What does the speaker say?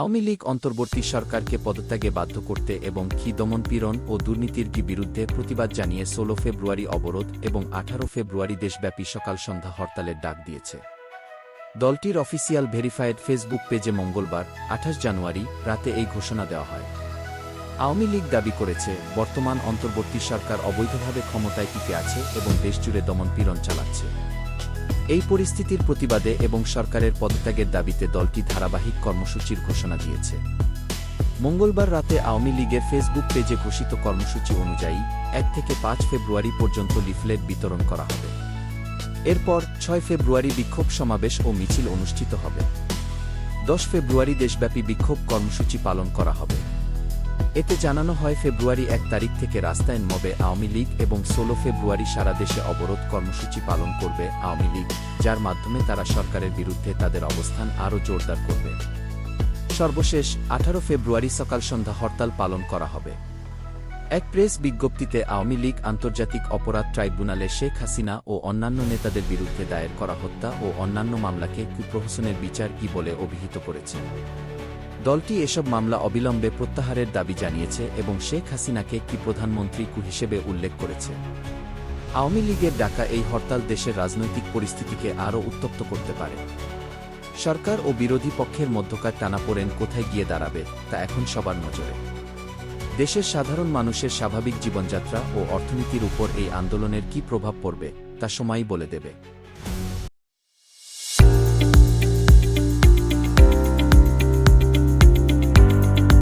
আওয়ামী লীগ অন্তর্বর্তী সরকারকে পদত্যাগে বাধ্য করতে এবং দমন-পীড়ন ও দুর্নীতির বিরুদ্ধে প্রতিবাদ জানিয়ে ১৬ ফেব্রুয়ারি অবরোধ এবং ১৮ ফেব্রুয়ারি দেশব্যাপী সকাল-সন্ধ্যা হরতালের ডাক দিয়েছে। দলটির অফিসিয়াল ভেরিফায়েড ফেসবুক পেজে মঙ্গলবার ২৮ জানুয়ারি রাতে এই ঘোষণা দেওয়া হয়। আওয়ামী লীগ দাবি করেছে, বর্তমান অন্তর্বর্তী সরকার অবৈধভাবে ক্ষমতায় টিকে আছে এবং দেশজুড়ে দমন-পীড়ন চালাচ্ছে। এই পরিস্থিতির প্রতিবাদে এবং সরকারের পদত্যাগের দাবিতে দলটি ধারাবাহিক কর্মসূচির ঘোষণা দিয়েছে। মঙ্গলবার রাতে আওয়ামী লীগের ফেসবুক পেজে ঘোষিত কর্মসূচি অনুযায়ী ১ থেকে ৫ ফেব্রুয়ারি পর্যন্ত লিফলেট বিতরণ করা হবে। এরপর ৬ ফেব্রুয়ারি বিক্ষোভ সমাবেশ ও মিছিল অনুষ্ঠিত হবে। ১০ ফেব্রুয়ারি দেশব্যাপী বিক্ষোভ কর্মসূচি পালন করা হবে। এতে জানানো হয় ফেব্রুয়ারি ১ তারিখ থেকে রাস্তায় নামবে আওয়ামী লীগ এবং ১৬ ফেব্রুয়ারি সারা দেশে অবরোধ কর্মসূচি পালন করবে আওয়ামী লীগ, যার মাধ্যমে তারা সরকারের বিরুদ্ধে তাদের অবস্থান আরও জোরদার করবে। সর্বশেষ ১৮ ফেব্রুয়ারি সকাল-সন্ধ্যা হরতাল পালন করা হবে। এক প্রেস বিজ্ঞপ্তিতে আওয়ামী লীগ আন্তর্জাতিক অপরাধ ট্রাইব্যুনালে শেখ হাসিনা ও অন্যান্য নেতাদের বিরুদ্ধে দায়ের করা হত্যা ও অন্যান্য মামলাকে কুপ্রহসনের বিচার বলে অভিহিত করেছে। দলটি এসব মামলা অবিলম্বে প্রত্যাহারের দাবি জানিয়েছে এবং শেখ হাসিনাকে প্রধানমন্ত্রী হিসেবে উল্লেখ করেছে। আওয়ামী লীগের ডাকা এই হরতাল দেশের রাজনৈতিক পরিস্থিতিকে আরও উত্তপ্ত করতে পারে। সরকার ও বিরোধী পক্ষের মধ্যকার টানাপোড়েন কোথায় গিয়ে দাঁড়াবে তা এখন সবার নজরে। দেশের সাধারণ মানুষের স্বাভাবিক জীবনযাত্রা ও অর্থনীতির উপর এই আন্দোলনের কী প্রভাব পড়বে তা সময়ই বলে দেবে।